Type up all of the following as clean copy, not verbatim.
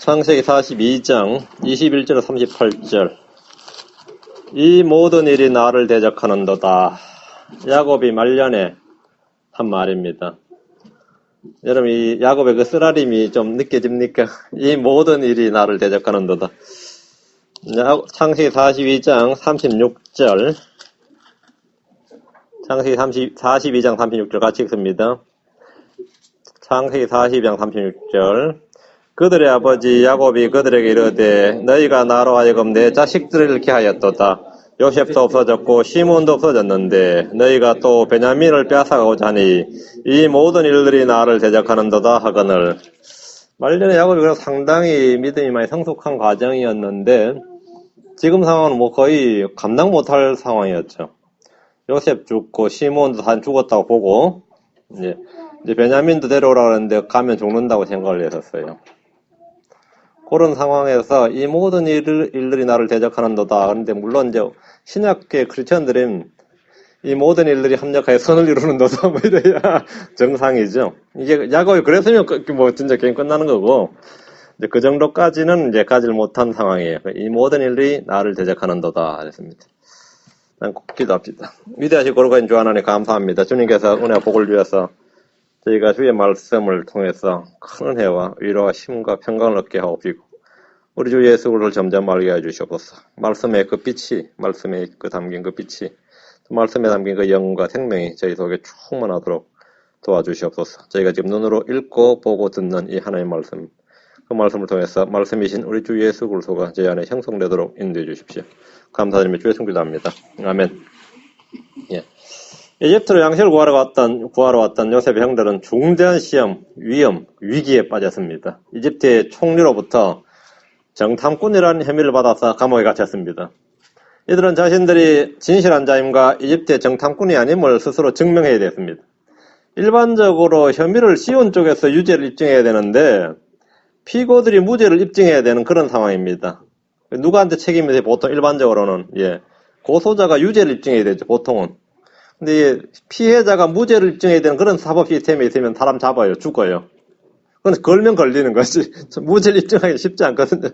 창세기 42장 21절 38절 이 모든 일이 나를 대적하는도다. 야곱이 말년에 한 말입니다. 여러분, 이 야곱의 그 쓰라림이 좀 느껴집니까? 이 모든 일이 나를 대적하는도다. 창세기 42장 36절 창세기 42장 36절 같이 읽습니다. 창세기 42장 36절 그들의 아버지 야곱이 그들에게 이르되 너희가 나로 하여금 내 자식들을 잃게 하였도다. 요셉도 없어졌고 시몬도 없어졌는데 너희가 또 베냐민을 빼앗아가고자 하니 이 모든 일들이 나를 대적하는도다 하거늘. 말년에 야곱이 그래서 상당히 믿음이 많이 성숙한 과정이었는데 지금 상황은 뭐 거의 감당 못할 상황이었죠. 요셉 죽고 시몬도 다 죽었다고 보고 이제 베냐민도 데려오라고 했는데 가면 죽는다고 생각을 했었어요. 그런 상황에서 이 모든 일들이 나를 대적하는도다. 그런데 물론 이제 신약계 크리스천들은 이 모든 일들이 합력하여 선을 이루는도다 뭐 이래야 정상이죠. 이게 야곱이 그랬으면 뭐 진짜 게임 끝나는 거고 이제 그 정도까지는 이제 가지를 못한 상황이에요. 이 모든 일들이 나를 대적하는도다 했습니다. 일단 기도합시다. 위대하신 거룩하신 주 하나님 감사합니다. 주님께서 은혜와 복을 주셔서 저희가 주의 말씀을 통해서 큰 은혜와 위로와 힘과 평강을 얻게 하옵시고 우리 주 예수 그리스도를 점점 알게 해주시옵소서. 말씀에 그 빛이, 말씀에 그 담긴 그 빛이, 말씀에 담긴 그 영과 생명이 저희 속에 충만하도록 도와주시옵소서. 저희가 지금 눈으로 읽고 보고 듣는 이 하나님의 말씀, 그 말씀을 통해서 말씀이신 우리 주 예수 그리스도가 저희 안에 형성되도록 인도해 주십시오. 감사드리며 주의 성도 기도합니다. 아멘. 예. 이집트로 양식을 구하러 왔던 요셉의 형들은 중대한 시험, 위험, 위기에 빠졌습니다. 이집트의 총리로부터 정탐꾼이라는 혐의를 받아서 감옥에 갇혔습니다. 이들은 자신들이 진실한 자임과 이집트의 정탐꾼이 아님을 스스로 증명해야 됐습니다. 일반적으로 혐의를 씌운 쪽에서 유죄를 입증해야 되는데 피고들이 무죄를 입증해야 되는 그런 상황입니다. 누구한테 책임이 돼요? 보통 일반적으로는 고소자가 유죄를 입증해야 되죠. 보통은. 근데 피해자가 무죄를 입증해야 되는 그런 사법 시스템이 있으면 사람 잡아요. 죽어요. 그건 걸면 걸리는 거지. 무죄를 입증하기 쉽지 않거든요.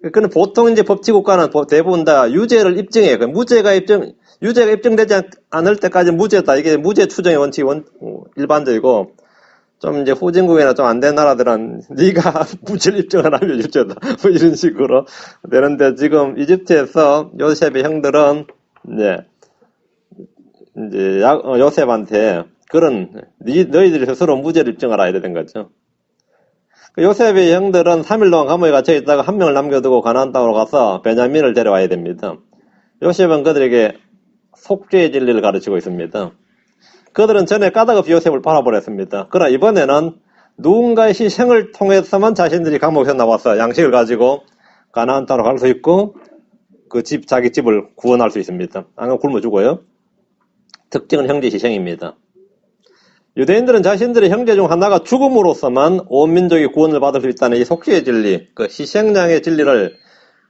그건 보통 이제 법치국가는 대부분 다 유죄를 입증해요. 유죄가 입증되지 않을 때까지 무죄다. 이게 무죄 추정의 원칙이 일반적이고, 좀 이제 후진국이나 좀 안 된 나라들은 네가 무죄를 입증을 하면 유죄다. 뭐 이런 식으로 되는데 지금 이집트에서 요셉의 형들은 이제 요셉한테 너희들이 스스로 무죄를 입증하라 이래 된 거죠. 요셉의 형들은 3일 동안 감옥에 갇혀 있다가 한 명을 남겨두고 가나안 땅으로 가서 베냐민을 데려와야 됩니다. 요셉은 그들에게 속죄의 진리를 가르치고 있습니다. 그들은 전에 까닭없이 요셉을 팔아버렸습니다. 그러나 이번에는 누군가의 희생을 통해서만 자신들이 감옥에서 나와서 양식을 가지고 가나안 땅으로 갈 수 있고 자기 집을 구원할 수 있습니다. 안 그러면 굶어 죽어요. 특징은 형제 희생입니다. 유대인들은 자신들의 형제 중 하나가 죽음으로써만 온 민족이 구원을 받을 수 있다는 이 속죄의 진리, 그 희생양의 진리를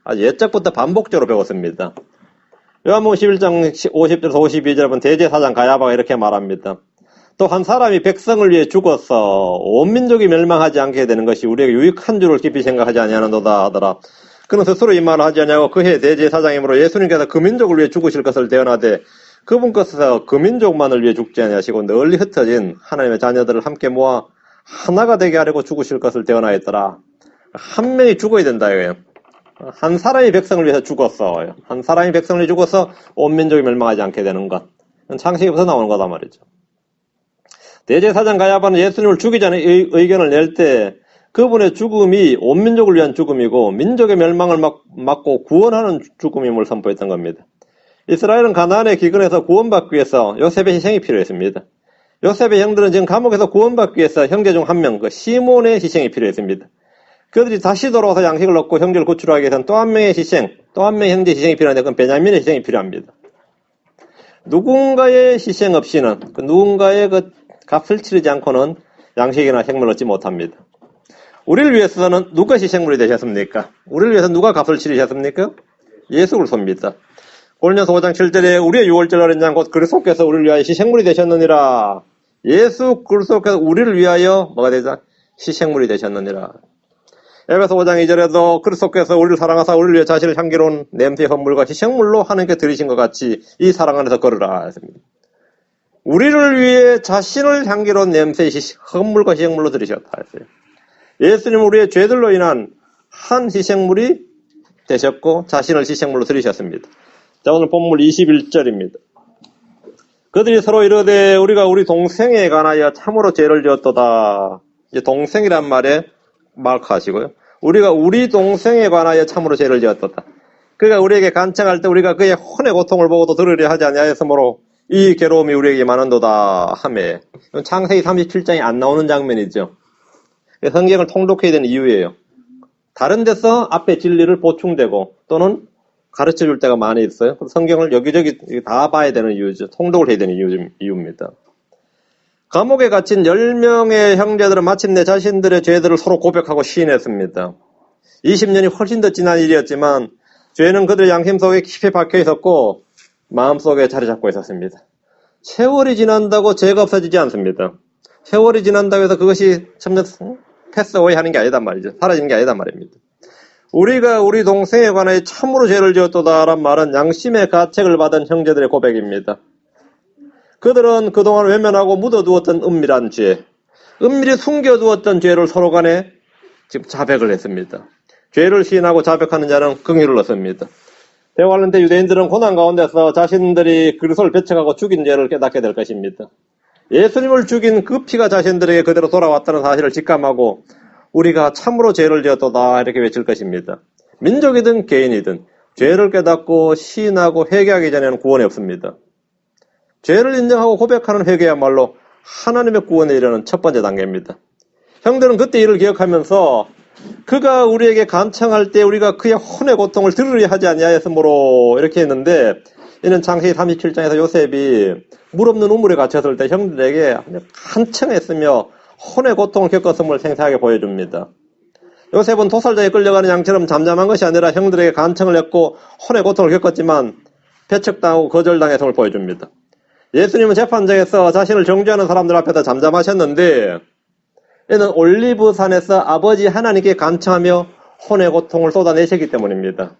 아주 옛적부터 반복적으로 배웠습니다. 요한복음 11장 50절에서 52절 보면 대제사장 가야바가 이렇게 말합니다. 또 한 사람이 백성을 위해 죽어서 온 민족이 멸망하지 않게 되는 것이 우리에게 유익한 줄을 깊이 생각하지 아니하는도다 하더라. 그는 스스로 이 말을 하지 아니하고 그해 대제사장이므로 예수님께서 그 민족을 위해 죽으실 것을 대언하되 그분께서 그 민족만을 위해 죽지 아니하시고 널리 흩어진 하나님의 자녀들을 함께 모아 하나가 되게 하려고 죽으실 것을 대언하였더라. 한 명이 죽어야 된다 이거예요. 한 사람이 백성을 위해서 죽었어요. 한 사람이 백성을 위해 죽어서 온 민족이 멸망하지 않게 되는 것. 창세기부터 나오는 거다 말이죠. 대제사장 가야바는 예수님을 죽이지 않은 의견을 낼 때 그분의 죽음이 온 민족을 위한 죽음이고 민족의 멸망을 막고 구원하는 죽음임을 선포했던 겁니다. 이스라엘은 가나안의 기근에서 구원받기 위해서 요셉의 희생이 필요했습니다. 요셉의 형들은 지금 감옥에서 구원받기 위해서 형제 중 한 명, 시몬의 희생이 필요했습니다. 그들이 다시 돌아와서 양식을 얻고 형제를 구출하기 위해서는 또 한 명의 희생, 또 한 명의 형제 희생이 필요한데 그건 베냐민의 희생이 필요합니다. 누군가의 희생 없이는 누군가의 값을 치르지 않고는 양식이나 생물을 얻지 못합니다. 우리를 위해서는 누가 희생물이 되셨습니까? 우리를 위해서 누가 값을 치르셨습니까? 예수 그리스도입니다. 고린도서 5장 7절에 우리의 유월절 어린 양 곧 그리스도께서 우리를 위하여 희생물이 되셨느니라. 예수 그리스도께서 우리를 위하여 뭐가 되자? 희생물이 되셨느니라. 에베소 5장 2절에도 그리스도께서 우리를 사랑하사 우리를 위해 자신을 향기로운 냄새 헌물과 희생물로 하나님께 드리신 것 같이 이 사랑 안에서 걸으라 했습니다. 우리를 위해 자신을 향기로운 냄새 헌물과 희생물로 드리셨다 했어요. 예수님은 우리의 죄들로 인한 한 희생물이 되셨고 자신을 희생물로 드리셨습니다. 자, 오늘 본문 21절입니다. 그들이 서로 이르되 우리가 우리 동생에 관하여 참으로 죄를 지었도다. 이제 동생이란 말에 마크하시고요. 우리가 우리 동생에 관하여 참으로 죄를 지었도다. 그가 우리에게 간청할 때 우리가 그의 혼의 고통을 보고도 들으려 하지 아니하였으므로 이 괴로움이 우리에게 많은도다 하매. 창세기 37장이 안 나오는 장면이죠. 성경을 통독해야 되는 이유예요. 다른 데서 앞에 진리를 보충되고 또는 가르쳐 줄 때가 많이 있어요. 성경을 여기저기 다 봐야 되는 이유죠. 통독을 해야 되는 이유입니다. 감옥에 갇힌 10명의 형제들은 마침내 자신들의 죄들을 서로 고백하고 시인했습니다. 20년이 훨씬 더 지난 일이었지만 죄는 그들의 양심 속에 깊이 박혀 있었고 마음속에 자리 잡고 있었습니다. 세월이 지난다고 죄가 없어지지 않습니다. 세월이 지난다고 해서 그것이 점점 패스어웨이 하는 게 아니단 말이죠. 사라지는 게 아니단 말입니다. 우리가 우리 동생에 관하여 참으로 죄를 지었도다란 말은 양심의 가책을 받은 형제들의 고백입니다. 그들은 그동안 외면하고 묻어두었던 은밀한 죄, 은밀히 숨겨두었던 죄를 서로 간에 지금 자백을 했습니다. 죄를 시인하고 자백하는 자는 긍휼을 얻습니다. 대화하는 때 유대인들은 고난 가운데서 자신들이 그리스도를 배척하고 죽인 죄를 깨닫게 될 것입니다. 예수님을 죽인 그 피가 자신들에게 그대로 돌아왔다는 사실을 직감하고 우리가 참으로 죄를 지었도다 이렇게 외칠 것입니다. 민족이든 개인이든 죄를 깨닫고 시인하고 회개하기 전에는 구원이 없습니다. 죄를 인정하고 고백하는 회개야말로 하나님의 구원에 이르는 첫 번째 단계입니다. 형들은 그때 일을 기억하면서 그가 우리에게 간청할 때 우리가 그의 혼의 고통을 들으려 하지 아니하였으므로 이렇게 했는데 이는 창세기 37장에서 요셉이 물 없는 우물에 갇혔을 때 형들에게 간청했으며 혼의 고통을 겪었음을 생생하게 보여줍니다. 요셉은 도살장에 끌려가는 양처럼 잠잠한 것이 아니라 형들에게 간청을 했고 혼의 고통을 겪었지만 배척당하고 거절당했음을 보여줍니다. 예수님은 재판장에서 자신을 정죄하는 사람들 앞에서 잠잠하셨는데 이는 올리브산에서 아버지 하나님께 간청하며 혼의 고통을 쏟아내셨기 때문입니다.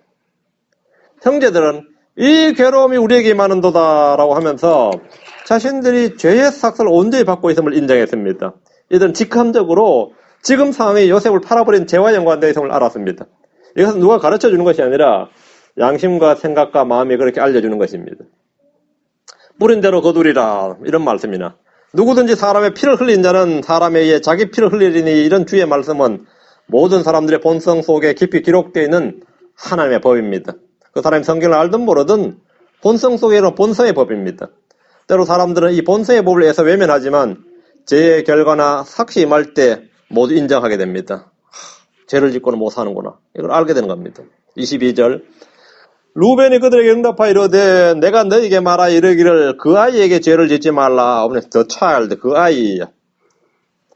형제들은 이 괴로움이 우리에게 많은도다 라고 하면서 자신들이 죄의 삭스를 온전히 받고 있음을 인정했습니다. 이들은 직감적으로 지금 상황이 요셉을 팔아버린 죄와 연관되어 있음을 알았습니다. 이것은 누가 가르쳐주는 것이 아니라 양심과 생각과 마음이 그렇게 알려주는 것입니다. 뿌린 대로 거두리라 이런 말씀이나 누구든지 사람의 피를 흘린 자는 사람에 의해 자기 피를 흘리리니 이런 주의 말씀은 모든 사람들의 본성 속에 깊이 기록되어 있는 하나님의 법입니다. 그 사람이 성경을 알든 모르든 본성 속에는 본성의 법입니다. 때로 사람들은 이 본성의 법을 위해서 외면하지만 죄의 결과나 삭시 임할 때 모두 인정하게 됩니다. 죄를 짓고는 못 사는구나. 이걸 알게 되는 겁니다. 22절 루벤이 그들에게 응답하여 이르되 내가 너에게 말하 이르기를 그 아이에게 죄를 짓지 말라. The child, 그 아이.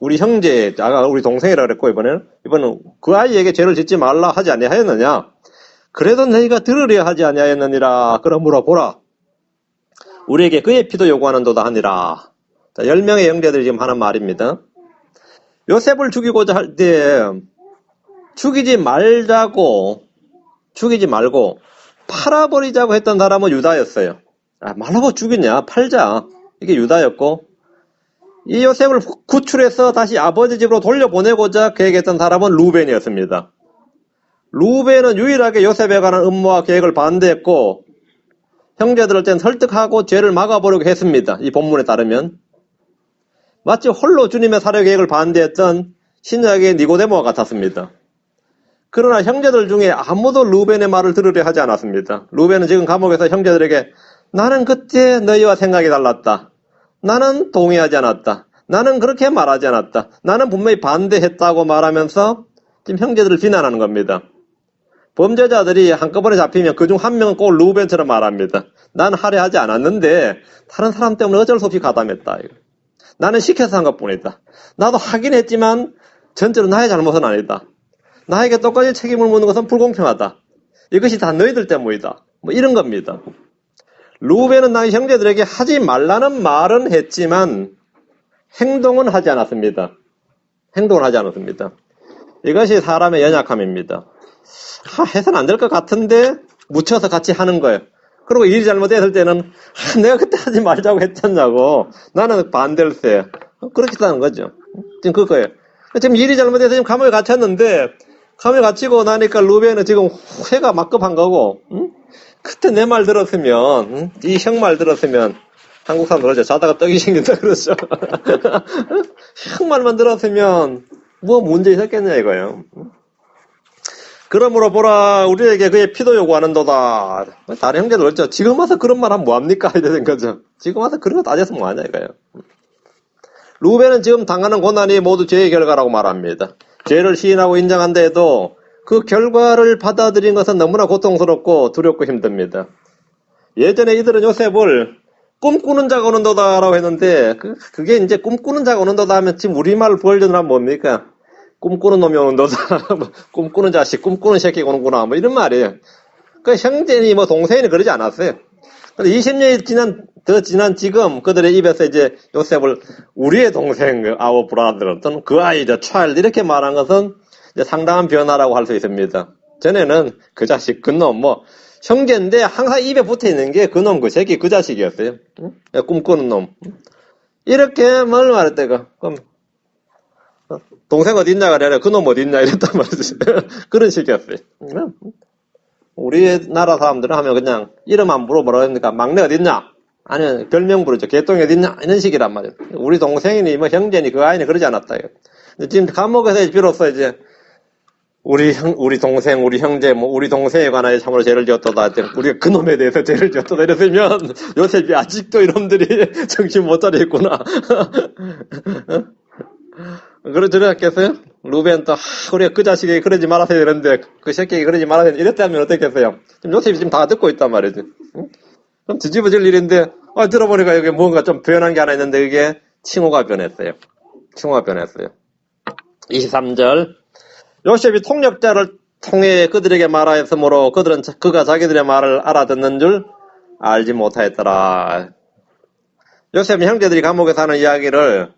우리 형제, 아까 우리 동생이라 그랬고 이번은 그 아이에게 죄를 짓지 말라 하지 아니하였느냐. 그래도 너희가 들으려 하지 아니하였느니라. 그러므로 보라. 우리에게 그의 피도 요구하는도다 하니라. 자, 10명의 형제들이 지금 하는 말입니다. 요셉을 죽이고자 할 때 죽이지 말고 팔아버리자고 했던 사람은 유다였어요. 말라고 죽이냐? 팔자. 이게 유다였고 이 요셉을 구출해서 다시 아버지 집으로 돌려보내고자 계획했던 사람은 루벤이었습니다. 루벤은 유일하게 요셉에 관한 음모와 계획을 반대했고 형제들을 땐 설득하고 죄를 막아보려고 했습니다. 이 본문에 따르면 마치 홀로 주님의 사료 계획을 반대했던 신약의 니고데모와 같았습니다. 그러나 형제들 중에 아무도 루벤의 말을 들으려 하지 않았습니다. 루벤은 지금 감옥에서 형제들에게 나는 그때 너희와 생각이 달랐다. 나는 동의하지 않았다. 나는 그렇게 말하지 않았다. 나는 분명히 반대했다고 말하면서 지금 형제들을 비난하는 겁니다. 범죄자들이 한꺼번에 잡히면 그중 한 명은 꼭 루벤처럼 말합니다. 나는 하려 하지 않았는데 다른 사람 때문에 어쩔 수 없이 가담했다. 나는 시켜서 한 것뿐이다. 나도 하긴 했지만 전체로 나의 잘못은 아니다. 나에게 똑같이 책임을 묻는 것은 불공평하다. 이것이 다 너희들 때문이다. 이런 겁니다. 루벤은 나의 형제들에게 하지 말라는 말은 했지만 행동은 하지 않았습니다. 이것이 사람의 연약함입니다. 해서는 안 될 것 같은데 묻혀서 같이 하는 거예요. 그리고 일이 잘못됐을 때는 내가 그때 하지 말자고 했잖냐고. 나는 반댈세. 그렇게 하는 거죠. 지금 그거예요. 지금 일이 잘못돼서 지금 감옥에 갇혔는데 감옥에 갇히고 나니까 루벤은 지금 회가 막급한 거고, 응? 그때 내 말 들었으면, 응? 이 형 말 들었으면, 한국 사람 그러죠. 자다가 떡이 생긴다 그러죠. 형 말만 들었으면 뭐 문제 있었겠냐 이거예요. 그러므로 보라, 우리에게 그의 피도 요구하는도다. 다른 형제들 그렇죠. 지금 와서 그런 말 하면 뭐합니까? 이래 된 거죠. 지금 와서 그런 거 따져서 뭐하냐 이거예요. 루벤은 지금 당하는 고난이 모두 죄의 결과라고 말합니다. 죄를 시인하고 인정한다 해도 그 결과를 받아들인 것은 너무나 고통스럽고 두렵고 힘듭니다. 예전에 이들은 요셉을 꿈꾸는 자가 오는도다 라고 했는데 그게 이제 꿈꾸는 자가 오는도다 하면 지금 우리말 버전을 하면 뭡니까? 꿈꾸는 놈이 오는도다. 꿈꾸는 자식, 꿈꾸는 새끼가 오는구나. 뭐 이런 말이에요. 그 형제니 뭐 동생이 그러지 않았어요. 근데 20년이 더 지난 지금 그들의 입에서 이제 요셉을 우리의 동생, our brother, 또는 그 아이, the child 이렇게 말한 것은 이제 상당한 변화라고 할 수 있습니다. 전에는 그 자식, 그놈, 뭐 형제인데 항상 입에 붙어 있는 게 그놈, 그 새끼, 그 자식이었어요. 꿈꾸는 놈. 이렇게 뭘 말했대가. 그럼 동생 어딨냐가 아니라 그놈 어딨냐 이랬단 말이지. 그런 식이었어요. 우리나라 사람들은 하면 그냥 이름 안 물어보라 그러니까 막내 어딨냐? 아니면 별명 부르죠. 개똥이 어딨냐? 이런 식이란 말이에요. 우리 동생이니 뭐 형제니 그 아이니 그러지 않았다. 근데 지금 감옥에서 비로소 이제 우리 동생, 우리 형제, 뭐 우리 동생에 관하여 참으로 죄를 지었도다. 우리가 그놈에 대해서 죄를 지었도다. 이랬으면 요셉이 아직도 이놈들이 정신 못 차리겠구나. 그러겠어요? 루벤도 우리가 그 자식이 그러지 말았어야 되는데 그 새끼가 그러지 말아야 되는데 이랬다면 어떻겠어요? 지금 요셉이 지금 다 듣고 있단 말이지. 응? 그럼 뒤집어질 일인데 들어보니까 여기 뭔가 좀 변한 게 하나 있는데 이게 칭호가 변했어요. 칭호가 변했어요. 23절 요셉이 통역자를 통해 그들에게 말하였으므로 그들은 그가 자기들의 말을 알아듣는 줄 알지 못하였더라. 요셉이 형제들이 감옥에서 하는 이야기를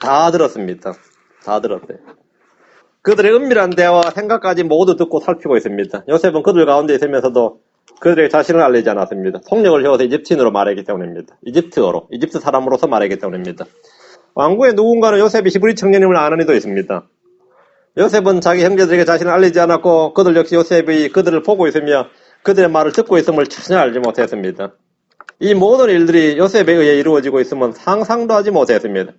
다 들었습니다. 다 들었어요. 그들의 은밀한 대화와 생각까지 모두 듣고 살피고 있습니다. 요셉은 그들 가운데 있으면서도 그들에게 자신을 알리지 않았습니다. 통역을 세워서 이집트인으로 말하기 때문입니다. 이집트어로, 이집트 사람으로서 말하기 때문입니다. 왕국의 누군가는 요셉이 히브리 청년임을 아는 이도 있습니다. 요셉은 자기 형제들에게 자신을 알리지 않았고 그들 역시 요셉이 그들을 보고 있으며 그들의 말을 듣고 있음을 전혀 알지 못했습니다. 이 모든 일들이 요셉에 의해 이루어지고 있으면 상상도 하지 못했습니다.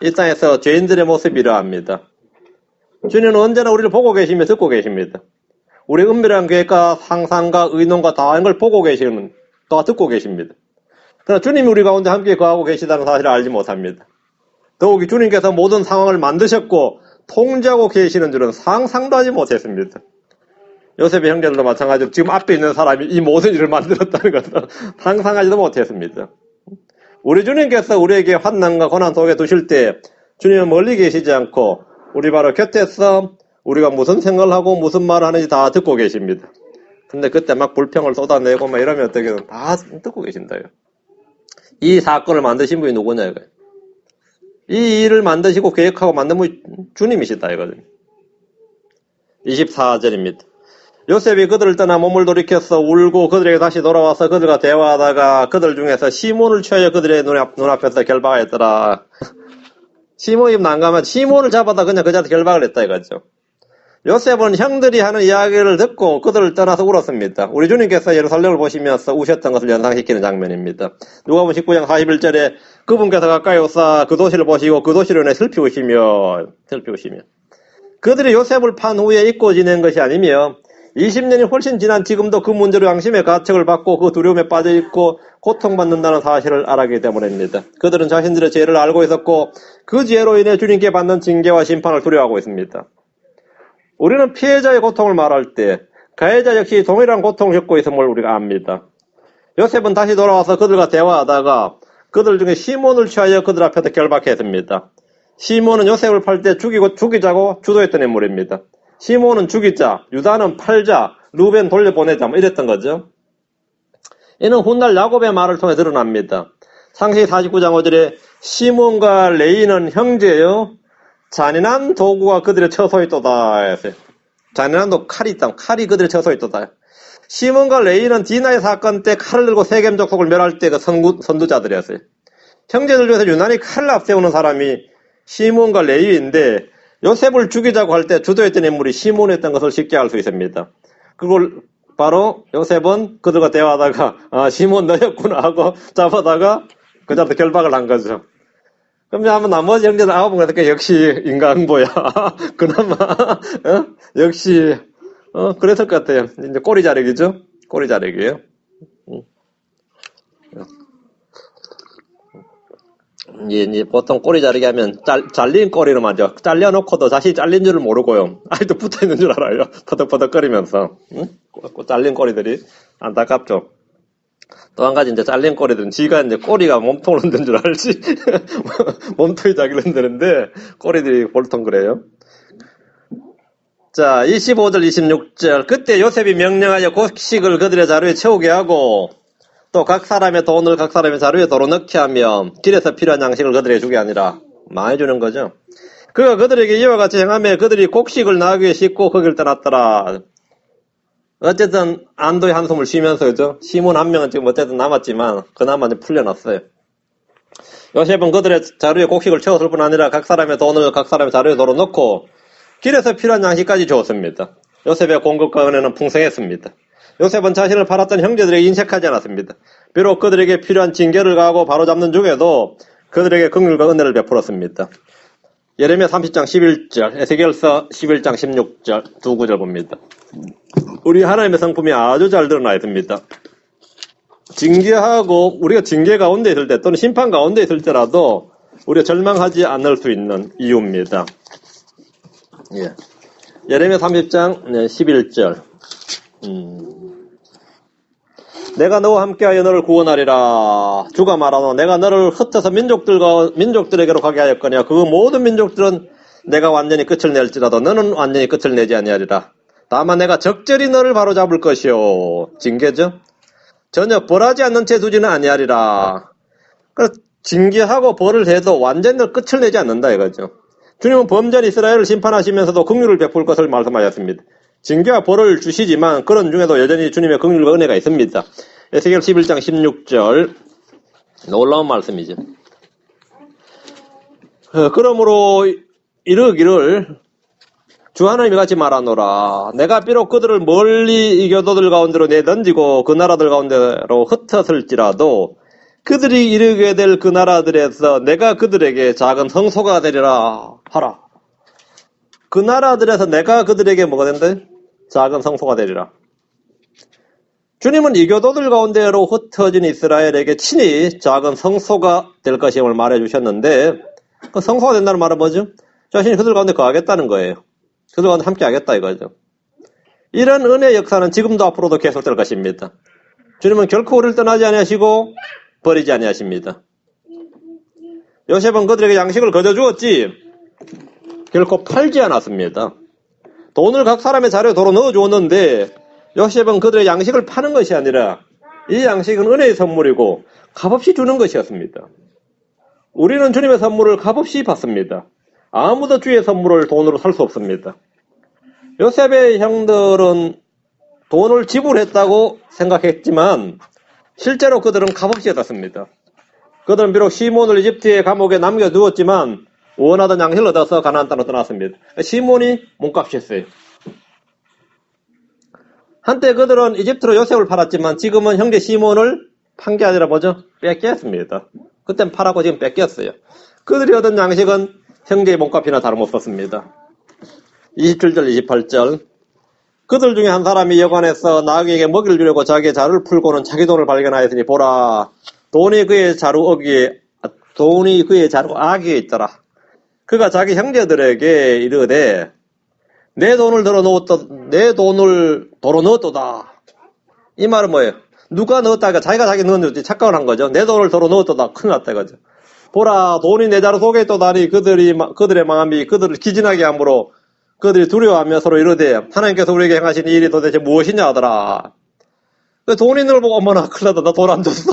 이 땅에서 죄인들의 모습이 이러합니다. 주님은 언제나 우리를 보고 계시며 듣고 계십니다. 우리 은밀한 계획과 상상과 의논과 다양한 걸 보고 계시는, 또 듣고 계십니다. 그러나 주님이 우리 가운데 함께 거하고 계시다는 사실을 알지 못합니다. 더욱이 주님께서 모든 상황을 만드셨고 통제하고 계시는 줄은 상상도 하지 못했습니다. 요셉의 형제들도 마찬가지로 지금 앞에 있는 사람이 이 모든 일을 만들었다는 것은 상상하지도 못했습니다. 우리 주님께서 우리에게 환난과 고난 속에 두실 때 주님은 멀리 계시지 않고 우리 바로 곁에서 우리가 무슨 생각을 하고 무슨 말을 하는지 다 듣고 계십니다. 근데 그때 막 불평을 쏟아내고 막 이러면 어떻게 다 듣고 계신다요. 이 사건을 만드신 분이 누구냐 이거예요. 이 일을 만드시고 계획하고 만든 분이 주님이시다 이거든요. 24절입니다. 요셉이 그들을 떠나 몸을 돌이켜서 울고 그들에게 다시 돌아와서 그들과 대화하다가 그들 중에서 시몬을 취하여 그들의 눈앞에서 결박하였더라. 시몬이 난감한 시몬을 잡아다 그냥 그 자리에서 결박을 했다 이거죠. 요셉은 형들이 하는 이야기를 듣고 그들을 떠나서 울었습니다. 우리 주님께서 예루살렘을 보시면서 우셨던 것을 연상시키는 장면입니다. 누가복음 19장 41절에 그분께서 가까이 오사 그 도시를 보시고 그 도시로 인해 슬피 우시며 그들이 요셉을 판 후에 잊고 지낸 것이 아니며 20년이 훨씬 지난 지금도 그 문제로 양심의 가책을 받고 그 두려움에 빠져있고 고통받는다는 사실을 알았기 때문입니다. 그들은 자신들의 죄를 알고 있었고 그 죄로 인해 주님께 받는 징계와 심판을 두려워하고 있습니다. 우리는 피해자의 고통을 말할 때 가해자 역시 동일한 고통을 겪고 있음을 우리가 압니다. 요셉은 다시 돌아와서 그들과 대화하다가 그들 중에 시몬을 취하여 그들 앞에서 결박했습니다. 시몬은 요셉을 팔 때 죽이자고 주도했던 인물입니다. 시몬은 죽이자, 유다는 팔자, 루벤 돌려보내자 뭐 이랬던 거죠. 이는 훗날 야곱의 말을 통해 드러납니다. 창세기 49장 5절에 시몬과 레이는 형제요 잔인한 도구가 그들의 처소였도다 했어요. 잔인한 칼이 있다. 칼이 그들의 처소였도다. 시몬과 레위는 디나의 사건 때 칼을 들고 세겜 족속을 멸할 때 그 선두자들이었어요. 형제들 중에서 유난히 칼을 앞세우는 사람이 시몬과 레위인데 요셉을 죽이자고 할 때 주도했던 인물이 시몬이었던 것을 쉽게 알 수 있습니다. 그걸 바로 요셉은 그들과 대화하다가 시몬 너였구나 하고 잡아다가 그 자리에서 결박을 한 거죠. 그럼 한번 나머지 형제들 9은 역시 인간보야. 그나마 역시 그랬을 것 같아요. 이제 꼬리 자르기죠. 꼬리 자르기예요. 이제 보통 꼬리 자르기 하면 잘린 꼬리로 말이죠. 잘려놓고도 자신이 잘린 줄을 모르고요. 아직도 붙어있는 줄 알아요. 퍼덕퍼덕거리면서. 잘린 꼬리들이 안타깝죠. 또 한 가지 이제 잘린 꼬리들은 지가 이제 꼬리가 몸통을 흔든 줄 알지. 몸통이 자기를 흔드는데 꼬리들이 볼통 그래요. 자, 25절 26절 그때 요셉이 명령하여 곡식을 그들의 자루에 채우게 하고 또 각 사람의 돈을 각 사람의 자루에 도로 넣게 하며 길에서 필요한 양식을 그들에게 주게 아니라 많이 주는 거죠. 그가 그들에게 이와 같이 행하며 그들이 곡식을 나귀에 싣고 거기를 떠났더라. 어쨌든 안도의 한숨을 쉬면서 그죠. 시몬 한 명은 지금 어쨌든 남았지만 그나마 이제 풀려났어요. 요셉은 그들의 자루에 곡식을 채웠을 뿐 아니라 각 사람의 돈을 각 사람의 자루에 도로 넣고 길에서 필요한 양식까지 주었습니다. 요셉의 공급과 은혜는 풍성했습니다. 요셉은 자신을 팔았던 형제들에게 인색하지 않았습니다. 비록 그들에게 필요한 징계를 가하고 바로잡는 중에도 그들에게 긍휼과 은혜를 베풀었습니다. 예레미야 30장 11절, 에스겔서 11장 16절 두 구절 봅니다. 우리 하나님의 성품이 아주 잘 드러나 있습니다. 징계하고 우리가 징계 가운데 있을 때 또는 심판 가운데 있을 때라도 우리가 절망하지 않을 수 있는 이유입니다. 예. 예레미야 30장 11절 내가 너와 함께하여 너를 구원하리라. 주가 말하노 내가 너를 흩어서 민족들에게로 가게 하였거니와 그 모든 민족들은 내가 완전히 끝을 낼지라도 너는 완전히 끝을 내지 아니하리라. 다만 내가 적절히 너를 바로잡을 것이요. 징계죠. 전혀 벌하지 않는 채 두지는 아니하리라. 그래서 징계하고 벌을 해도 완전히 끝을 내지 않는다 이거죠. 주님은 범죄한 이스라엘을 심판하시면서도 긍휼을 베풀 것을 말씀하셨습니다. 징계와 벌을 주시지만 그런 중에도 여전히 주님의 긍휼과 은혜가 있습니다. 에스겔 11장 16절 놀라운 말씀이죠. 그러므로 이르기를 주 하나님이 같이 말하노라. 내가 비록 그들을 멀리 이 교도들 가운데로 내던지고 그 나라들 가운데로 흩었을지라도 그들이 이르게 될 그 나라들에서 내가 그들에게 작은 성소가 되리라 하라. 그 나라들에서 내가 그들에게 뭐가 된대? 작은 성소가 되리라. 주님은 이교도들 가운데로 흩어진 이스라엘에게 친히 작은 성소가 될 것임을 말해주셨는데 그 성소가 된다는 말은 뭐죠? 자신이 그들 가운데 거하겠다는 거예요. 그들 가운데 함께 하겠다 이거죠. 이런 은혜의 역사는 지금도 앞으로도 계속될 것입니다. 주님은 결코 우리를 떠나지 아니하시고 버리지 아니하십니다. 요셉은 그들에게 양식을 거저 주었지 결코 팔지 않았습니다. 돈을 각 사람의 자리에 도로 넣어주었는데 요셉은 그들의 양식을 파는 것이 아니라 이 양식은 은혜의 선물이고 값없이 주는 것이었습니다. 우리는 주님의 선물을 값없이 받습니다. 아무도 주의 선물을 돈으로 살 수 없습니다. 요셉의 형들은 돈을 지불했다고 생각했지만 실제로 그들은 값없이 얻었습니다. 그들은 비록 시몬을 이집트의 감옥에 남겨두었지만 원하던 양식을 얻어서 가나안 땅으로 떠났습니다. 시몬이 몸값이 했어요. 한때 그들은 이집트로 요셉을 팔았지만 지금은 형제 시몬을 판 게 아니라 뭐죠? 뺏겼습니다. 그땐 팔았고 지금 뺏겼어요. 그들이 얻은 양식은 형제의 몸값이나 다름없었습니다. 27절 28절 그들 중에 한 사람이 여관에서 나귀에게 먹이를 주려고 자기의 자루를 풀고는 자기 돈을 발견하였으니 보라 돈이 그의 자루 아귀에 있더라. 그가 자기 형제들에게 이르되 내 돈을 도로 넣었도다. 이 말은 뭐예요? 누가 넣었다? 자기가 자기 넣었는지 착각을 한 거죠. 내 돈을 도로 넣었도다. 큰일 났다 이거죠. 보라 돈이 내 자루 속에 있도다니 그들의 마음이 그들을 기진하게 함으로 그들이 두려워하며 서로 이르되 하나님께서 우리에게 행하신 이 일이 도대체 무엇이냐 하더라. 돈 있는 걸 보고 어머나 큰일 났다. 나 돈 안 줬어.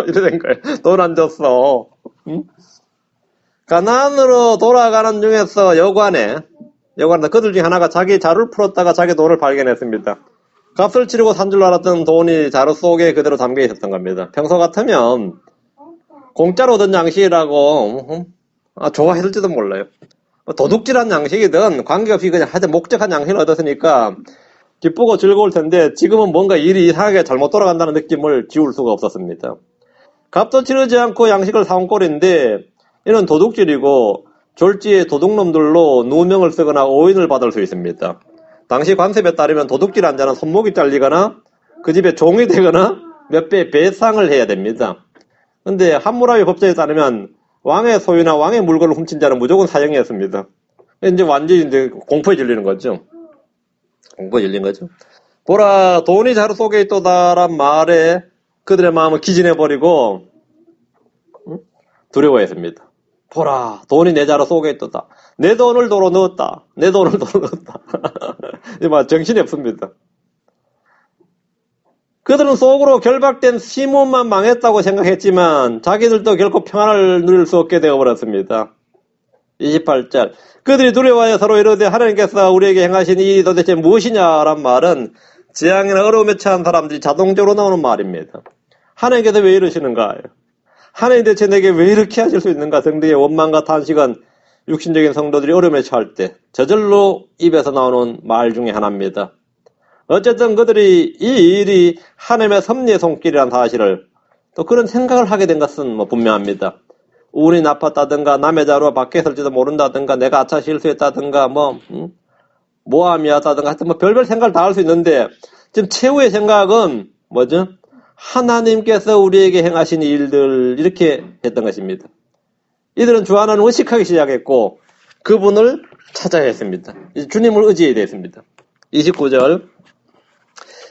이래 된 거예요. 돈 안 줬어. 응? 가나안으로 돌아가는 중에서 여관에 그들 중에 하나가 자기 자루를 풀었다가 자기 돈을 발견했습니다. 값을 치르고 산 줄 알았던 돈이 자루 속에 그대로 담겨 있었던 겁니다. 평소 같으면 공짜로 얻은 양식이라고 좋아했을지도 몰라요. 도둑질한 양식이든 관계없이 그냥 하여튼 목적한 양식을 얻었으니까 기쁘고 즐거울 텐데 지금은 뭔가 일이 이상하게 잘못 돌아간다는 느낌을 지울 수가 없었습니다. 값도 치르지 않고 양식을 사온 꼴인데 이는 도둑질이고 졸지에 도둑놈들로 누명을 쓰거나 오인을 받을 수 있습니다. 당시 관습에 따르면 도둑질한 자는 손목이 잘리거나 그 집에 종이 되거나 몇 배 배상을 해야 됩니다. 근데 함무라비 법제에 따르면 왕의 소유나 왕의 물건을 훔친 자는 무조건 사형이었습니다. 이제 완전히 이제 공포에 질리는 거죠. 공포에 질린 거죠. 보라, 돈이 자루 속에 있도다란 말에 그들의 마음을 기진해버리고 두려워했습니다. 보라, 돈이 내 자루 속에 있도다. 내 돈을 도로 넣었다. 내 돈을 도로 넣었다. 이말 정신이 없습니다. 그들은 속으로 결박된 시몬만 망했다고 생각했지만 자기들도 결코 평안을 누릴 수 없게 되어버렸습니다. 28절 그들이 두려워하여 서로 이르되 하나님께서 우리에게 행하신 이 일이 도대체 무엇이냐란 말은 재앙이나 어려움에 처한 사람들이 자동적으로 나오는 말입니다. 하나님께서 왜 이러시는가? 하나님 대체 내게 왜 이렇게 하실 수 있는가 등등의 원망과 탄식은 육신적인 성도들이 어려움에 처할 때 저절로 입에서 나오는 말 중에 하나입니다. 어쨌든 그들이 이 일이 하나님의 섭리의 손길이라는 사실을 또 그런 생각을 하게 된 것은 분명합니다. 운이 나빴다든가 남의 자루가 밖에 있을지도 모른다든가 내가 아차 실수했다든가 모함이었다든가 하여튼 별별 생각을 다 할 수 있는데 지금 최후의 생각은 뭐죠? 하나님께서 우리에게 행하신 일들 이렇게 했던 것입니다. 이들은 주 하나님을 의식하기 시작했고 그분을 찾아야 했습니다. 주님을 의지해야 됐습니다. 29절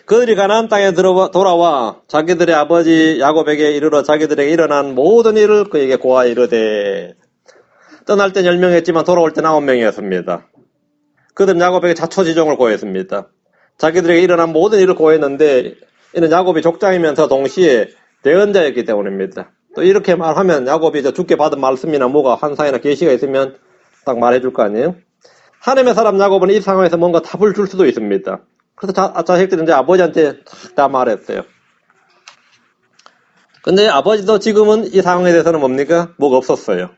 그들이 가나안 땅에 돌아와 자기들의 아버지 야곱에게 이르러 자기들에게 일어난 모든 일을 그에게 고하여 이르되 떠날 땐 10명이었지만 돌아올 때 9명이었습니다. 그들은 야곱에게 자초지종을 고했습니다. 자기들에게 일어난 모든 일을 고했는데 이는 야곱이 족장이면서 동시에 대언자였기 때문입니다. 또 이렇게 말하면 야곱이 주께 받은 말씀이나 뭐가 환상이나 계시가 있으면 딱 말해줄 거 아니에요? 하나님의 사람 야곱은 이 상황에서 뭔가 답을 줄 수도 있습니다. 그래서 자식들은 이제 아버지한테 다 말했어요. 근데 아버지도 지금은 이 상황에 대해서는 뭡니까? 뭐가 없었어요.